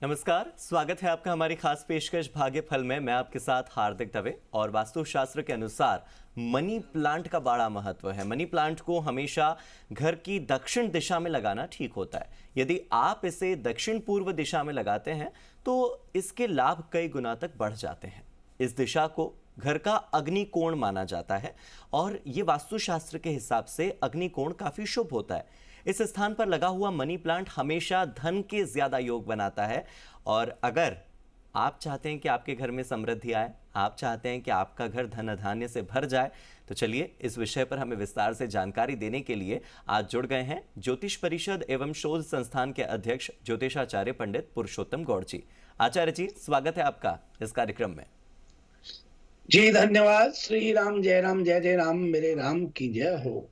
नमस्कार, स्वागत है आपका हमारी खास पेशकश भाग्य फल में। मैं आपके साथ हार्दिक दवे। और वास्तुशास्त्र के अनुसार मनी प्लांट का बड़ा महत्व है। मनी प्लांट को हमेशा घर की दक्षिण दिशा में लगाना ठीक होता है। यदि आप इसे दक्षिण पूर्व दिशा में लगाते हैं तो इसके लाभ कई गुना तक बढ़ जाते हैं। इस दिशा को घर का अग्नि कोण माना जाता है और ये वास्तुशास्त्र के हिसाब से अग्नि कोण काफी शुभ होता है। इस स्थान पर लगा हुआ मनी प्लांट हमेशा धन के ज्यादा योग बनाता है। और अगर आप चाहते हैं कि आपके घर में समृद्धि आए, आप चाहते हैं कि आपका घर धन धान्य से भर जाए, तो चलिए इस विषय पर हमें विस्तार से जानकारी देने के लिए आज जुड़ गए हैं ज्योतिष परिषद एवं शोध संस्थान के अध्यक्ष ज्योतिषाचार्य पंडित पुरुषोत्तम गौड़ जी। आचार्य जी, स्वागत है आपका इस कार्यक्रम में। जी धन्यवाद। श्री राम जय राम, जय जय राम, मेरे राम की जय हो।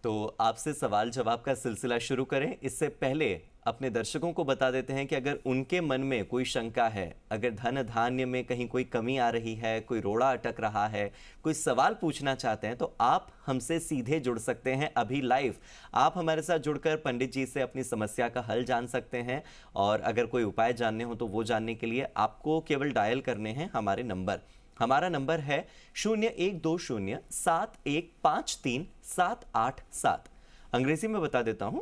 तो आपसे सवाल जवाब का सिलसिला शुरू करें। इससे पहले अपने दर्शकों को बता देते हैं कि अगर उनके मन में कोई शंका है, अगर धन धान्य में कहीं कोई कमी आ रही है, कोई रोड़ा अटक रहा है, कोई सवाल पूछना चाहते हैं, तो आप हमसे सीधे जुड़ सकते हैं अभी लाइव। आप हमारे साथ जुड़कर पंडित जी से अपनी समस्या का हल जान सकते हैं। और अगर कोई उपाय जानने हो तो वो जानने के लिए आपको केवल डायल करने हैं हमारे नंबर। हमारा नंबर है 012071537787। अंग्रेजी में बता देता हूं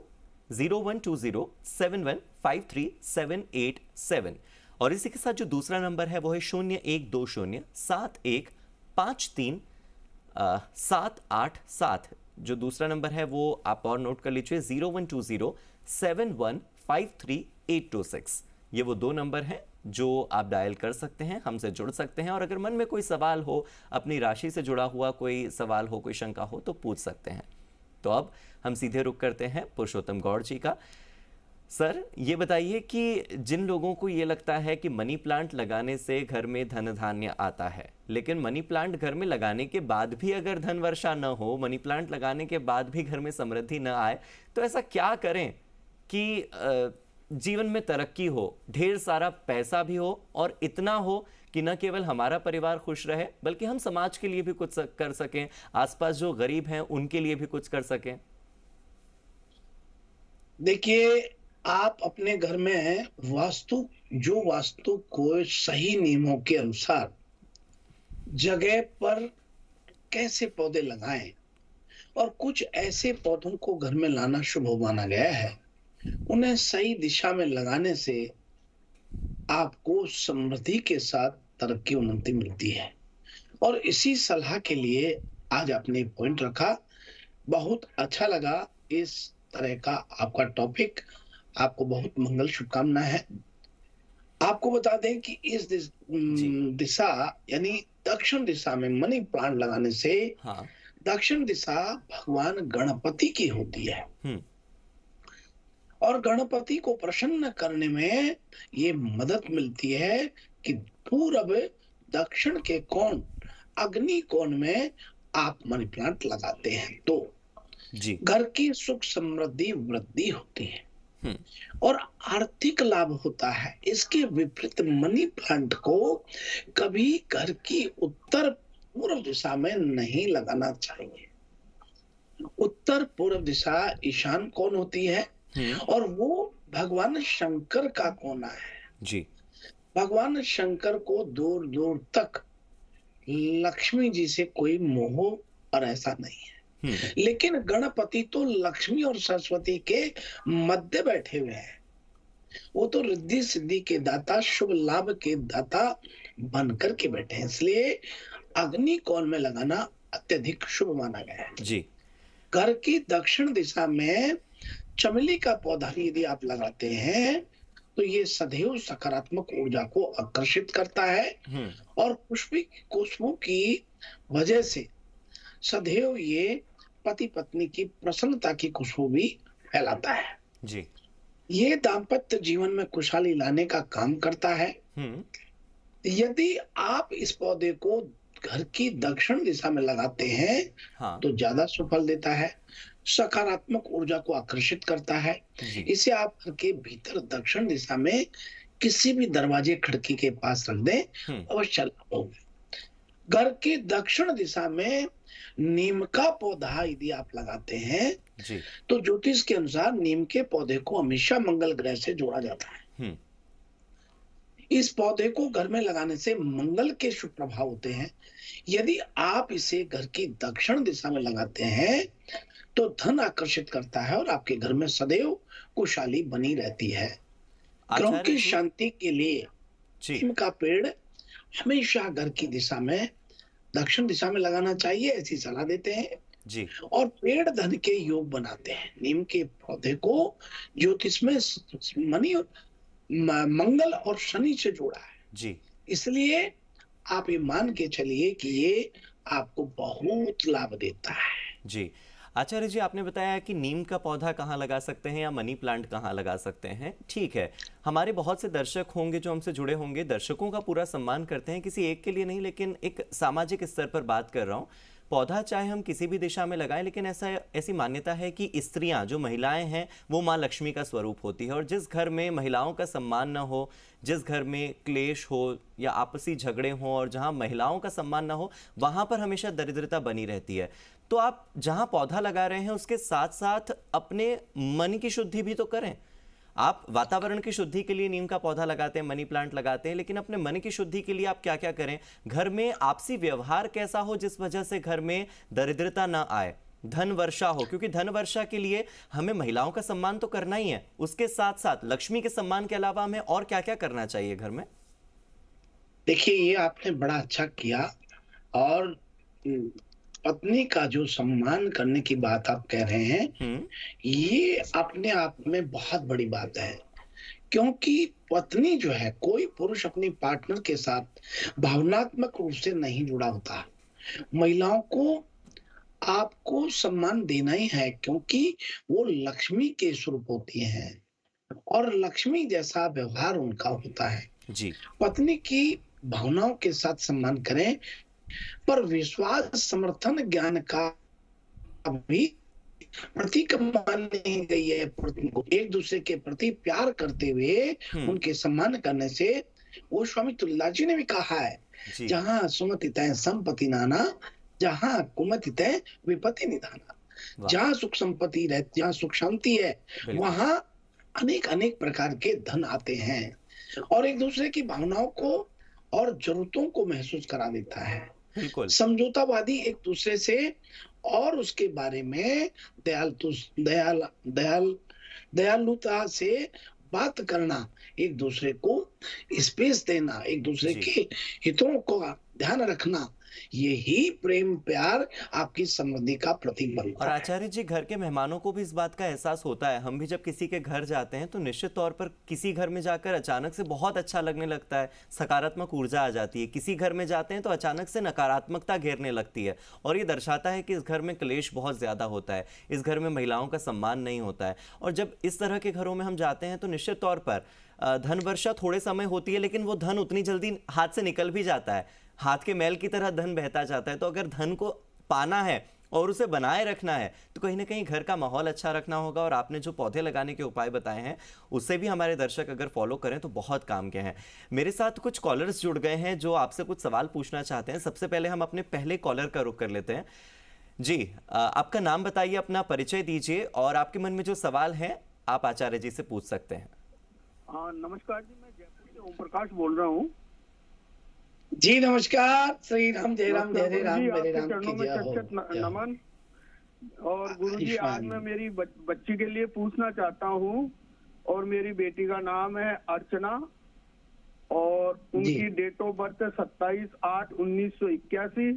0120715377। और इसी के साथ जो दूसरा नंबर है वो है 0120715377। जो दूसरा नंबर है वो आप और नोट कर लीजिए 0120715386। ये वो दो नंबर हैं जो आप डायल कर सकते हैं, हमसे जुड़ सकते हैं। और अगर मन में कोई सवाल हो, अपनी राशि से जुड़ा हुआ कोई सवाल हो, कोई शंका हो, तो पूछ सकते हैं। तो अब हम सीधे रुख करते हैं पुरुषोत्तम गौड़ जी का। सर, ये बताइए कि जिन लोगों को ये लगता है कि मनी प्लांट लगाने से घर में धन धान्य आता है, लेकिन मनी प्लांट घर में लगाने के बाद भी अगर धन वर्षा न हो, मनी प्लांट लगाने के बाद भी घर में समृद्धि न आए, तो ऐसा क्या करें कि जीवन में तरक्की हो, ढेर सारा पैसा भी हो और इतना हो कि न केवल हमारा परिवार खुश रहे बल्कि हम समाज के लिए भी कुछ कर सकें, आसपास जो गरीब हैं उनके लिए भी कुछ कर सकें। देखिए, आप अपने घर में वास्तु को सही नियमों के अनुसार जगह पर कैसे पौधे लगाएं, और कुछ ऐसे पौधों को घर में लाना शुभ माना गया है, उन्हें सही दिशा में लगाने से आपको समृद्धि के साथ तरक्की उन्नति मिलती है। और इसी सलाह के लिए आज आपने पॉइंट रखा, बहुत अच्छा लगा। इस तरह का आपका टॉपिक, आपको बहुत मंगल शुभकामना है। आपको बता दें कि इस दिशा यानी दक्षिण दिशा में मनी प्लांट लगाने से दक्षिण दिशा भगवान गणपति की होती है और गणपति को प्रसन्न करने में ये मदद मिलती है कि पूरब दक्षिण के कोण, अग्नि कोण में आप मनी प्लांट लगाते हैं तो घर की सुख समृद्धि वृद्धि होती है और आर्थिक लाभ होता है। इसके विपरीत मनी प्लांट को कभी घर की उत्तर पूर्व दिशा में नहीं लगाना चाहिए। उत्तर पूर्व दिशा ईशान कोण होती है और वो भगवान शंकर का कोना है जी। भगवान शंकर को दूर दूर तक लक्ष्मी जी से कोई मोह और ऐसा नहीं है, लेकिन गणपति तो लक्ष्मी और सरस्वती के मध्य बैठे हुए हैं। वो तो रिद्धि सिद्धि के दाता, शुभ लाभ के दाता बनकर के बैठे हैं, इसलिए अग्नि कोण में लगाना अत्यधिक शुभ माना गया है जी। घर की दक्षिण दिशा में चमेली का पौधा यदि आप लगाते हैं तो ये सदैव सकारात्मक ऊर्जा को आकर्षित करता है और खुशबू की वजह से सदैव ये पति पत्नी की प्रसन्नता की खुशबू भी फैलाता है जी। ये दाम्पत्य जीवन में खुशहाली लाने का काम करता है। यदि आप इस पौधे को घर की दक्षिण दिशा में लगाते हैं तो ज्यादा सुफल देता है, सकारात्मक ऊर्जा को आकर्षित करता है। इसे आप घर के भीतर दक्षिण दिशा में किसी भी दरवाजे खिड़की के पास रख दें, अवश्य लाभ होगा। घर के दक्षिण दिशा में नीम का पौधा यदि आप लगाते हैं तो ज्योतिष के अनुसार नीम के पौधे को हमेशा मंगल ग्रह से जोड़ा जाता है। इस पौधे को घर में लगाने से मंगल के शुभ प्रभाव होते हैं। यदि आप इसे घर की दक्षिण दिशा में लगाते हैं तो धन आकर्षित करता है और आपके घर में सदैव खुशहाली बनी रहती है। ग्रहों आचार्य की जी। शांति के लिए जी। नीम का पेड़ हमेशा घर की दिशा में दक्षिण दिशा में लगाना चाहिए, ऐसी सलाह देते हैं। जी। और पेड़ धन के योग बनाते हैं। नीम के पौधे को ज्योतिष में मनी मंगल और शनि से जोड़ा है। जी। इसलिए आप ये मान के चलिए कि ये आपको बहुत लाभ देता है। जी। आचार्य जी, आपने बताया कि नीम का पौधा कहाँ लगा सकते हैं या मनी प्लांट कहाँ लगा सकते हैं। ठीक है, हमारे बहुत से दर्शक होंगे जो हमसे जुड़े होंगे, दर्शकों का पूरा सम्मान करते हैं, किसी एक के लिए नहीं, लेकिन एक सामाजिक स्तर पर बात कर रहा हूँ। पौधा चाहे हम किसी भी दिशा में लगाएं, लेकिन ऐसी मान्यता है कि स्त्रियां, जो महिलाएं हैं, वो माँ लक्ष्मी का स्वरूप होती है। और जिस घर में महिलाओं का सम्मान न हो, जिस घर में क्लेश हो या आपसी झगड़े हों और जहां महिलाओं का सम्मान ना हो, वहां पर हमेशा दरिद्रता बनी रहती है। तो आप जहां पौधा लगा रहे हैं उसके साथ साथ अपने मन की शुद्धि भी तो करें। आप वातावरण की शुद्धि के लिए नीम का पौधा लगाते हैं, मनी प्लांट लगाते हैं, लेकिन अपने मन की शुद्धि के लिए आप क्या क्या करें? घर में आपसी व्यवहार कैसा हो जिस वजह से घर में दरिद्रता ना आए, धन वर्षा हो, क्योंकि धन वर्षा के लिए हमें महिलाओं का सम्मान तो करना ही है, उसके साथ साथ लक्ष्मी के सम्मान के अलावा हमें और क्या क्या करना चाहिए घर में? देखिए, ये आपने बड़ा अच्छा किया। और पत्नी का जो सम्मान करने की बात आप कह रहे हैं, हम्म। ये अपने आप में बहुत बड़ी बात है। क्योंकि पत्नी जो है, कोई पुरुष अपनी पार्टनर के साथ भावनात्मक रूप से नहीं जुड़ा होता। महिलाओं को आपको सम्मान देना ही है, क्योंकि वो लक्ष्मी के स्वरूप होती हैं और लक्ष्मी जैसा व्यवहार उनका होता है। जी। पत्नी की भावनाओं के साथ सम्मान करें, पर विश्वास, समर्थन, ज्ञान का भी प्रतीक मानी गई है। पत्नी को एक दूसरे के प्रति प्यार करते हुए हम्म। उनके सम्मान करने से, वो स्वामी तुलसीदास जी ने भी कहा है, जी। जहां सुमति तय संपत्ति नाना, जहां कुमति तय विपत्ति निधाना। वाह। जहां सुख संपत्ति रहती, जहां सुख शांति है, बिल्कुल। वहां अनेक अनेक प्रकार के धन आते हैं और एक दूसरे की भावनाओं को और जरूरतों को महसूस करा देता है। बिल्कुल। समझौतावादी एक दूसरे से और उसके बारे में दयालुता से बात करना, एक दूसरे को स्पेस देना, एक दूसरे जी। के हितों को ध्यान रखना, यही प्रेम प्यार आपकी समृद्धि का प्रतीक और बनता है। आचार्य जी, घर के मेहमानों को भी इस बात का एहसास होता है। हम भी जब किसी के घर जाते हैं तो निश्चित तौर पर किसी घर में जाकर अचानक से बहुत अच्छा लगने लगता है, सकारात्मक ऊर्जा आ जाती है। किसी घर में जाते हैं तो अचानक से नकारात्मकता घेरने लगती है, और ये दर्शाता है कि इस घर में क्लेश बहुत ज़्यादा होता है, इस घर में महिलाओं का सम्मान नहीं होता है। और जब इस तरह के घरों में हम जाते हैं तो निश्चित तौर पर धन वर्षा थोड़े समय होती है, लेकिन वो धन उतनी जल्दी हाथ से निकल भी जाता है, हाथ के मैल की तरह धन बहता जाता है। तो अगर धन को पाना है और उसे बनाए रखना है तो कहीं ना कहीं घर का माहौल अच्छा रखना होगा। और आपने जो पौधे लगाने के उपाय बताए हैं उससे भी हमारे दर्शक अगर फॉलो करें तो बहुत काम के हैं। मेरे साथ कुछ कॉलर्स जुड़ गए हैं जो आपसे कुछ सवाल पूछना चाहते हैं। सबसे पहले हम अपने पहले कॉलर का रुख कर लेते हैं। जी, आपका नाम बताइए, अपना परिचय दीजिए और आपके मन में जो सवाल है आप आचार्य जी से पूछ सकते हैं। हाँ, नमस्कार जी, मैं जयपुर से ओम प्रकाश बोल रहा हूँ। जी नमस्कार। श्री राम, जय राम, नमस्कार जय राम, गुरुजी, मेरे आपके राम चरणों की में जय हो। चट नमन। और गुरुजी, आज मैं मेरी बच्ची के लिए पूछना चाहता हूँ, और मेरी बेटी का नाम है अर्चना, और उनकी डेट ऑफ बर्थ है 27/8/1981।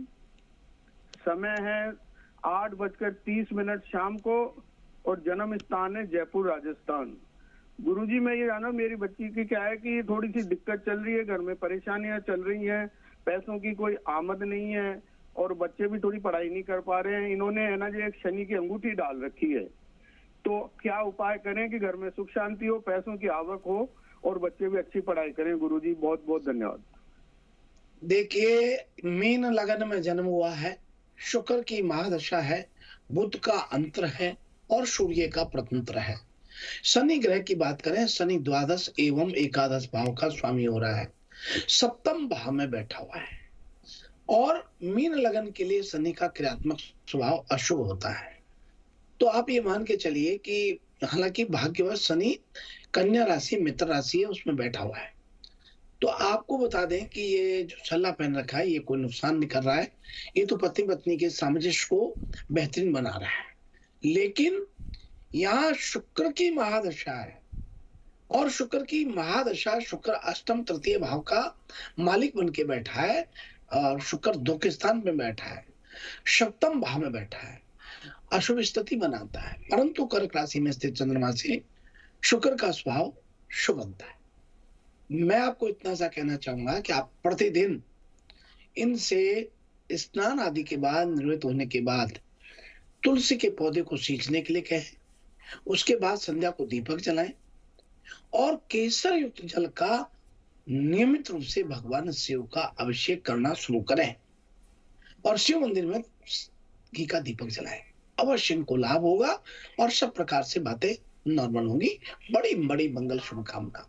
समय है 8:30 शाम को, और जन्म स्थान है जयपुर, राजस्थान। गुरुजी, मैं ये जाना, मेरी बच्ची की क्या है कि थोड़ी सी दिक्कत चल रही है, घर में परेशानियां चल रही हैं, पैसों की कोई आमद नहीं है, और बच्चे भी थोड़ी पढ़ाई नहीं कर पा रहे हैं। इन्होंने है ना जो एक शनि की अंगूठी डाल रखी है, तो क्या उपाय करें कि घर में सुख शांति हो, पैसों की आवक हो, और बच्चे भी अच्छी पढ़ाई करें? गुरुजी, बहुत बहुत धन्यवाद। देखिए, मीन लगन में जन्म हुआ है, शुक्र की महादशा है, बुध का अंतर है और सूर्य का प्रतंत्र है। शनि ग्रह की बात करें, शनि द्वादश एवं एकादश भाव का स्वामी हो रहा है, सप्तम भाव में बैठा हुआ है। और मीन लगन के लिए शनि का क्रियात्मक स्वभाव अशुभ होता है। तो आप ये मान के चलिए कि हालांकि भाग्यवश शनि कन्या राशि, मित्र राशि है, उसमें बैठा हुआ है, तो आपको बता दें कि ये जो छल्ला पहन रखा है ये कोई नुकसान नहीं कर रहा है, ये तो पति पत्नी के सामंजस्य को बेहतरीन बना रहा है। लेकिन यहाँ शुक्र की महादशा है, और शुक्र की महादशा, शुक्र अष्टम तृतीय भाव का मालिक बन के बैठा है, और शुक्र दो के स्थान में बैठा है, सप्तम भाव में बैठा है, अशुभ स्थिति बनाता है। परंतु कर्क राशि में स्थित चंद्रमा से शुक्र का स्वभाव शुभ बनता है। मैं आपको इतना सा कहना चाहूंगा कि आप प्रतिदिन इनसे स्नान आदि के बाद, निवृत्त होने के बाद तुलसी के पौधे को सींचने के लिए कहें, उसके बाद संध्या को दीपक जलाएं और केसर युक्त जल का नियमित रूप से भगवान शिव का अभिषेक करना शुरू करें और शिव मंदिर में घी का दीपक जलाएं। अवश्य इनको लाभ होगा और सब प्रकार से बातें नॉर्मल होंगी। बड़ी बड़ी मंगल शुभकामना।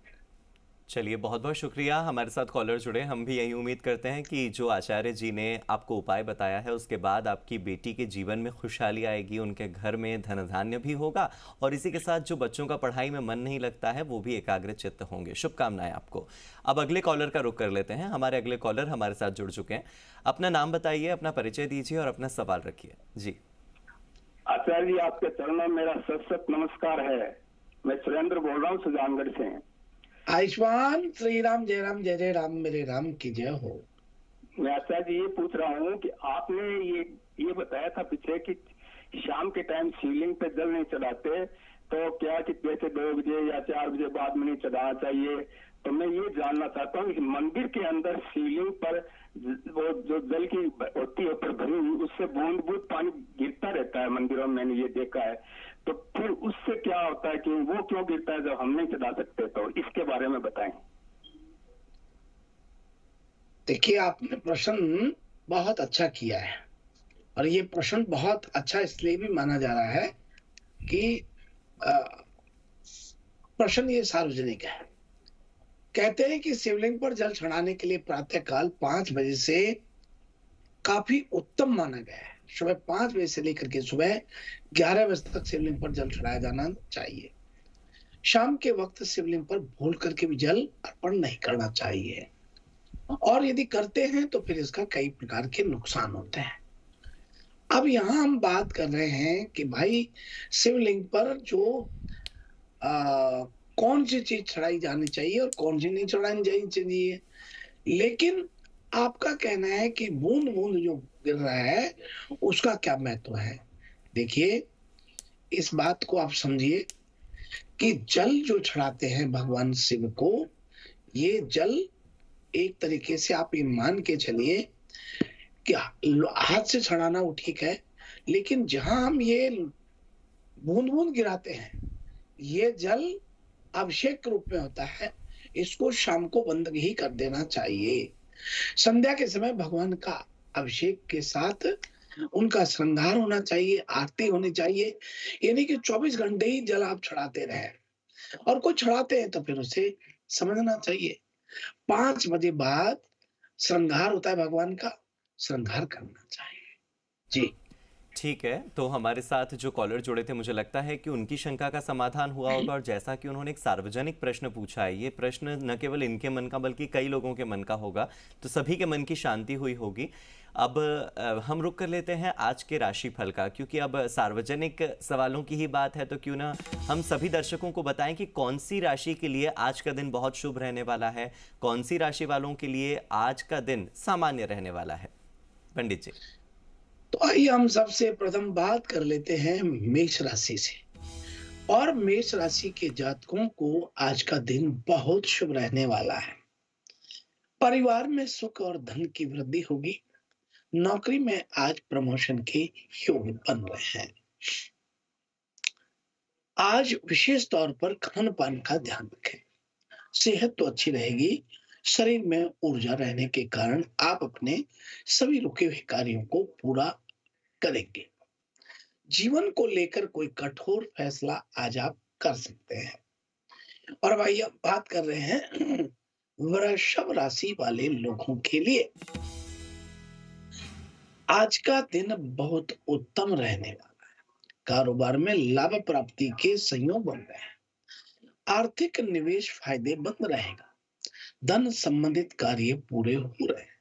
चलिए, बहुत बहुत शुक्रिया हमारे साथ कॉलर जुड़े। हम भी यही उम्मीद करते हैं कि जो आचार्य जी ने आपको उपाय बताया है उसके बाद आपकी बेटी के जीवन में खुशहाली आएगी, उनके घर में धन धान्य भी होगा और इसी के साथ जो बच्चों का पढ़ाई में मन नहीं लगता है वो भी एकाग्र चित्त होंगे। शुभकामनाएं आपको। अब अगले कॉलर का रुख कर लेते हैं। हमारे अगले कॉलर हमारे साथ जुड़ चुके हैं। अपना नाम बताइए, अपना परिचय दीजिए और अपना सवाल रखिए जी। आचार्य जी, आपके चरणों में मेरा सत नमस्कार है। मैं सुरेंद्र बोल रहा हूँ सुजानगढ़ से। आयुष्मान श्री राम, जय राम, जय जय राम, मेरे राम की जय हो। मैं आचार्य जी ये पूछ रहा हूँ कि आपने ये बताया था पीछे कि शाम के टाइम शिवलिंग पे जल नहीं चढ़ाते, तो क्या कि जैसे 2 बजे या 4 बजे बाद में नहीं चढ़ाना चाहिए। तो मैं ये जानना चाहता हूँ कि मंदिर के अंदर शिवलिंग पर वो जो जल की होती है ऊपर भरी हुई, उससे बूंद बूंद पानी गिरता रहता है मंदिरों में, मैंने ये देखा है। तो फिर उससे क्या होता है कि वो क्यों गिरता है जब हम नहीं चढ़ा सकते? तो इसके बारे में बताएं। देखिए, आपने प्रश्न बहुत अच्छा किया है और ये प्रश्न बहुत अच्छा इसलिए भी माना जा रहा है कि प्रश्न ये सार्वजनिक है। कहते हैं कि शिवलिंग पर जल चढ़ाने के लिए प्रातःकाल 5 बजे से काफी उत्तम माना गया है। सुबह 5 बजे से लेकर के सुबह 11 बजे तक शिवलिंग पर जल चढ़ाया जाना चाहिए। शाम के वक्त शिवलिंग पर भूल करके भी जल अर्पण नहीं करना चाहिए, और यदि करते हैं तो फिर इसका कई प्रकार के नुकसान होते हैं। अब यहाँ हम बात कर रहे हैं कि भाई शिवलिंग पर जो कौन सी चीज चढ़ाई जानी चाहिए और कौन सी नहीं चढ़ानी चाहिए। लेकिन आपका कहना है कि बूंद बूंद जो गिर रहा है उसका क्या महत्व है। देखिए, इस बात को आप समझिए कि जल जो चढ़ाते हैं भगवान शिव को, ये जल एक तरीके से आप ये मान के चलिए कि हाथ से चढ़ाना वो ठीक है, लेकिन जहां हम ये बूंद बूंद गिराते हैं ये जल अभिषेक के रूप में होता है, इसको शाम को बंद ही कर देना चाहिए। संध्या के समय भगवान का अभिषेक के साथ उनका श्रृंगार होना चाहिए, आरती होनी चाहिए। यानी कि 24 घंटे ही जल आप चढ़ाते रहे, और कोई चढ़ाते हैं तो फिर उसे समझना चाहिए 5 बजे बाद श्रृंगार होता है भगवान का, श्रृंगार करना चाहिए जी। ठीक है, तो हमारे साथ जो कॉलर जुड़े थे मुझे लगता है कि उनकी शंका का समाधान हुआ होगा। और जैसा कि उन्होंने एक सार्वजनिक प्रश्न पूछा है, ये प्रश्न न केवल इनके मन का बल्कि कई लोगों के मन का होगा, तो सभी के मन की शांति हुई होगी। अब हम रुक कर लेते हैं आज के राशिफल का, क्योंकि अब सार्वजनिक सवालों की ही बात है, तो क्यों ना हम सभी दर्शकों को बताएं कि कौन सी राशि के लिए आज का दिन बहुत शुभ रहने वाला है, कौन सी राशि वालों के लिए आज का दिन सामान्य रहने वाला है। पंडित जी, तो आइए हम सबसे प्रथम बात कर लेते हैं मेष राशि से। और मेष राशि के जातकों को आज का दिन बहुत शुभ रहने वाला है। परिवार में सुख और धन की वृद्धि होगी। नौकरी में आज प्रमोशन के योग बन रहे हैं। आज विशेष तौर पर खान पान का ध्यान रखें। सेहत तो अच्छी रहेगी, शरीर में ऊर्जा रहने के कारण आप अपने सभी रुके हुए कार्यों को पूरा करेंगे। जीवन को लेकर कोई कठोर फैसला आज आप कर सकते हैं। और भाई अब बात कर रहे हैं वृषभ राशि वाले लोगों के लिए। आज का दिन बहुत उत्तम रहने वाला है। कारोबार में लाभ प्राप्ति के संयोग बन रहे हैं। आर्थिक निवेश फायदेमंद रहेगा। धन संबंधित कार्य पूरे हो रहे हैं।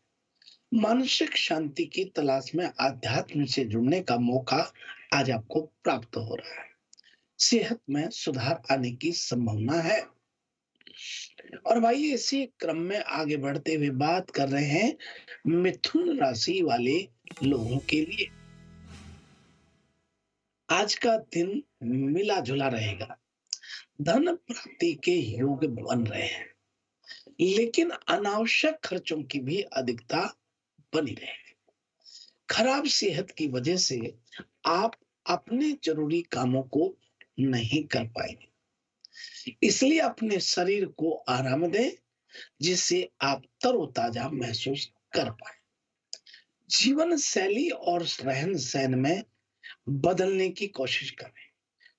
मानसिक शांति की तलाश में आध्यात्म से जुड़ने का मौका आज आपको प्राप्त हो रहा है। सेहत में सुधार आने की संभावना है। और भाई इसी क्रम में आगे बढ़ते हुए बात कर रहे हैं मिथुन राशि वाले लोगों के लिए। आज का दिन मिला जुला रहेगा। धन प्राप्ति के योग बन रहे हैं, लेकिन अनावश्यक खर्चों की भी अधिकता बनी रहेगी। खराब सेहत की वजह से आप अपने जरूरी कामों को नहीं कर पाएंगे, इसलिए अपने शरीर को आराम दें, जिससे आप तरोताजा महसूस कर पाए। जीवन शैली और रहन सहन में बदलने की कोशिश करें।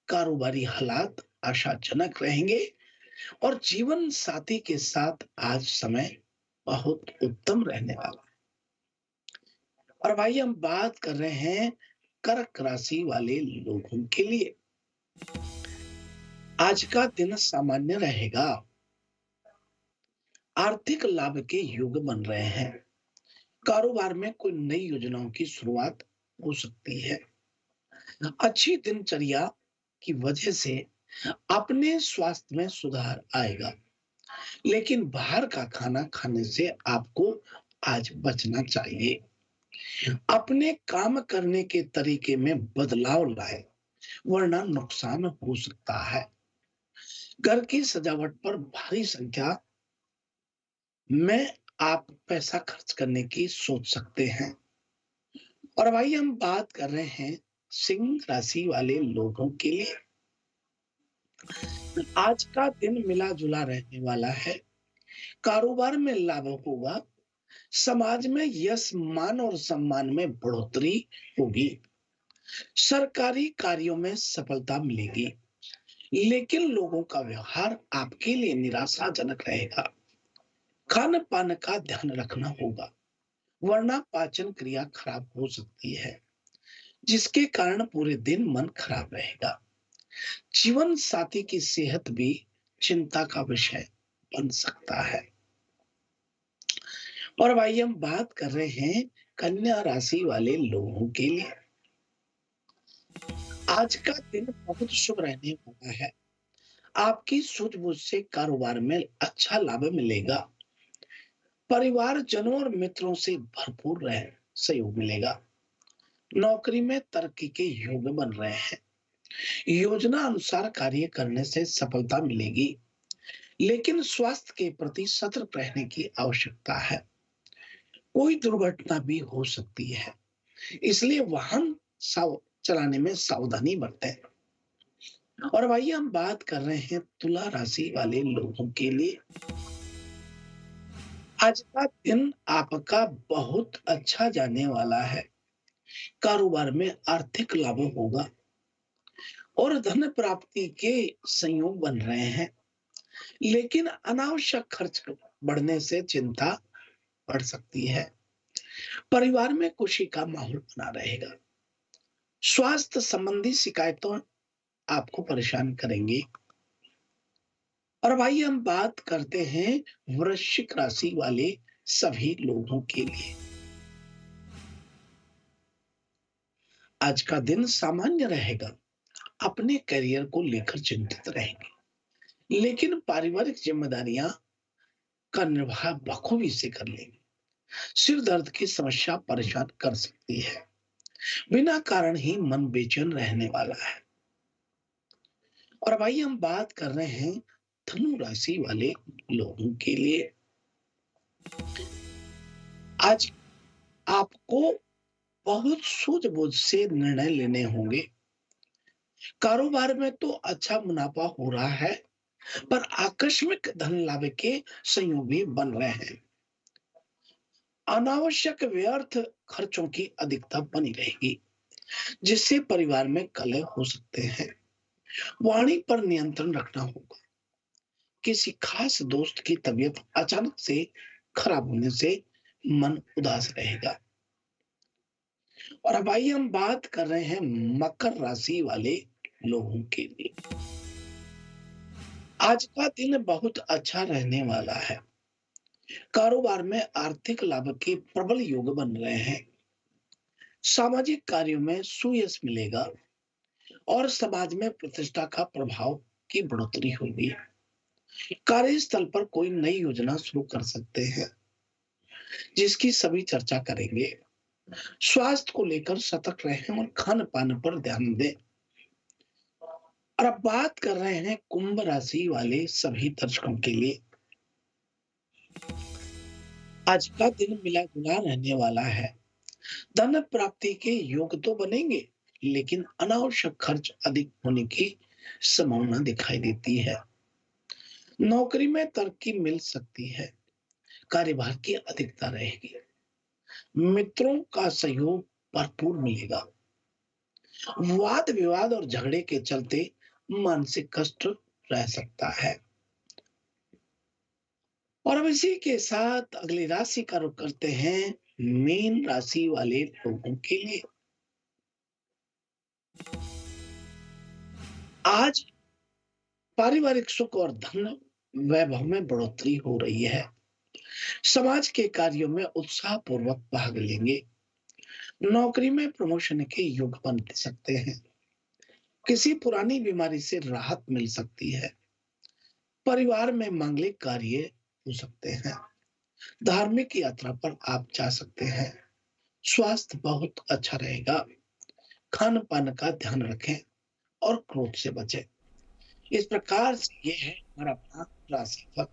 कारोबारी हालात आशाजनक रहेंगे और जीवन साथी के साथ आज समय बहुत उत्तम रहने वाला है। और भाई हम बात कर रहे हैं कर्क राशि वाले लोगों के लिए। आज का दिन सामान्य रहेगा। आर्थिक लाभ के योग बन रहे हैं। कारोबार में कोई नई योजनाओं की शुरुआत हो सकती है। अच्छी दिनचर्या की वजह से अपने स्वास्थ्य में सुधार आएगा, लेकिन बाहर का खाना खाने से आपको आज बचना चाहिए। अपने काम करने के तरीके में बदलाव लाए, वरना नुकसान हो सकता है। घर की सजावट पर भारी संख्या में आप पैसा खर्च करने की सोच सकते हैं। और भाई हम बात कर रहे हैं सिंह राशि वाले लोगों के लिए। आज का दिन मिला जुला रहने वाला है। कारोबार में लाभ होगा। समाज में यश मान और सम्मान में बढ़ोतरी होगी। सरकारी कार्यों में सफलता मिलेगी, लेकिन लोगों का व्यवहार आपके लिए निराशाजनक रहेगा। खान पान का ध्यान रखना होगा, वरना पाचन क्रिया खराब हो सकती है, जिसके कारण पूरे दिन मन खराब रहेगा। जीवन साथी की सेहत भी चिंता का विषय बन सकता है। और भाई हम बात कर रहे हैं कन्या राशि वाले लोगों के लिए। आज का दिन बहुत शुभ रहने वाला है। आपकी सूझबूझ से कारोबार में अच्छा लाभ मिलेगा। परिवारजनों और मित्रों से भरपूर रहे सहयोग मिलेगा। नौकरी में तरक्की के योग बन रहे हैं। योजना अनुसार कार्य करने से सफलता मिलेगी, लेकिन स्वास्थ्य के प्रति सतर्क रहने की आवश्यकता है। कोई दुर्घटना भी हो सकती है, इसलिए वाहन चलाने में सावधानी बरतें। और भाई हम बात कर रहे हैं तुला राशि वाले लोगों के लिए। आज का दिन आपका बहुत अच्छा जाने वाला है। कारोबार में आर्थिक लाभ होगा और धन प्राप्ति के संयोग बन रहे हैं, लेकिन अनावश्यक खर्च बढ़ने से चिंता बढ़ सकती है। परिवार में खुशी का माहौल बना रहेगा। स्वास्थ्य संबंधी शिकायतों आपको परेशान करेंगी। और भाई हम बात करते हैं वृश्चिक राशि वाले सभी लोगों के लिए। आज का दिन सामान्य रहेगा। अपने करियर को लेकर चिंतित रहेंगे, लेकिन पारिवारिक जिम्मेदारियां का निर्वाह बखूबी से कर लेंगे। सिर दर्द की समस्या परेशान कर सकती है। बिना कारण ही मन बेचैन रहने वाला है। और भाई हम बात कर रहे हैं धनु राशि वाले लोगों के लिए। आज आपको बहुत सूझबूझ से निर्णय लेने होंगे। कारोबार में तो अच्छा मुनाफा हो रहा है, पर आकस्मिक धन लाभ के संयोग भी बन रहे हैं। अनावश्यक व्यर्थ खर्चों की अधिकता बनी रहेगी, जिससे परिवार में कलह हो सकते हैं। वाणी पर नियंत्रण रखना होगा। किसी खास दोस्त की तबीयत अचानक से खराब होने से मन उदास रहेगा। और अब आइए हम बात कर रहे हैं मकर राशि वाले लोगों के लिए। आज का दिन बहुत अच्छा रहने वाला है। कारोबार में आर्थिक लाभ के प्रबल योग बन रहे हैं। सामाजिक कार्यों में सुयश मिलेगा और समाज में प्रतिष्ठा का प्रभाव की बढ़ोतरी होगी। कार्यस्थल पर कोई नई योजना शुरू कर सकते हैं, जिसकी सभी चर्चा करेंगे। स्वास्थ्य को लेकर सतर्क रहें और खान पान पर ध्यान दें। और अब बात कर रहे हैं कुंभ राशि वाले सभी दर्शकों के लिए। आज का दिन मिला जुला रहने वाला है। धन प्राप्ति के योग तो बनेंगे, लेकिन अनावश्यक खर्च अधिक होने की संभावना दिखाई देती है। नौकरी में तरक्की मिल सकती है। कार्यभार की अधिकता रहेगी। मित्रों का सहयोग भरपूर मिलेगा। वाद विवाद और झगड़े के चलते मानसिक कष्ट रह सकता है। और अब इसी के साथ अगली राशि का रुख करते हैं मीन राशि वाले लोगों के लिए। आज पारिवारिक सुख और धन वैभव में बढ़ोतरी हो रही है। समाज के कार्यों में उत्साह पूर्वक भाग लेंगे। नौकरी में प्रमोशन के योग बन सकते हैं। किसी पुरानी बीमारी से राहत मिल सकती है। परिवार में मांगलिक कार्य हो सकते हैं। धार्मिक यात्रा पर आप जा सकते हैं। स्वास्थ्य बहुत अच्छा रहेगा। खान पान का ध्यान रखें और क्रोध से बचें। इस प्रकार से ये है हमारा अपना राशिफल।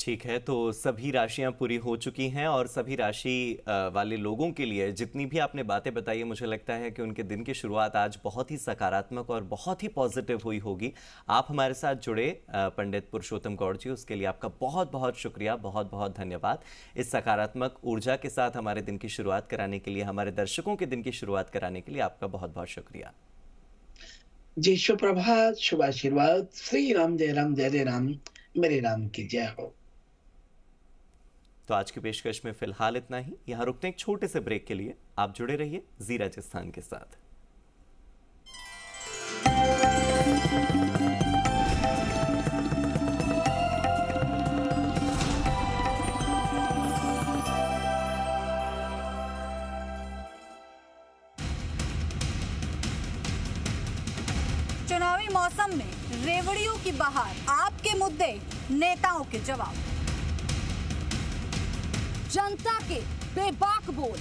ठीक है, तो सभी राशियां पूरी हो चुकी हैं और सभी राशि वाले लोगों के लिए जितनी भी आपने बातें बताई है, मुझे लगता है कि उनके दिन की शुरुआत आज बहुत ही सकारात्मक और बहुत ही पॉजिटिव हुई होगी। आप हमारे साथ जुड़े पंडित पुरुषोत्तम गौड़ जी, उसके लिए आपका बहुत बहुत शुक्रिया, बहुत बहुत धन्यवाद। इस सकारात्मक ऊर्जा के साथ हमारे दिन की शुरुआत कराने के लिए, हमारे दर्शकों के दिन की शुरुआत कराने के लिए आपका बहुत बहुत शुक्रिया। जी शुभ प्रभात, शुभ आशीर्वाद। श्री राम जय राम, जय जय राम, मेरे राम की जय हो। तो आज की पेशकश में फिलहाल इतना ही। यहां रुकते हैं एक छोटे से ब्रेक के लिए। आप जुड़े रहिए जी राजस्थान के साथ। चुनावी मौसम में रेवड़ियों की बहार, आपके मुद्दे, नेताओं के जवाब, जनता के बेबाक बोल।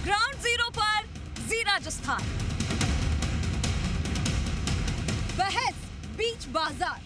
ग्राउंड जीरो पर जी राजस्थान। बहस बीच बाजार।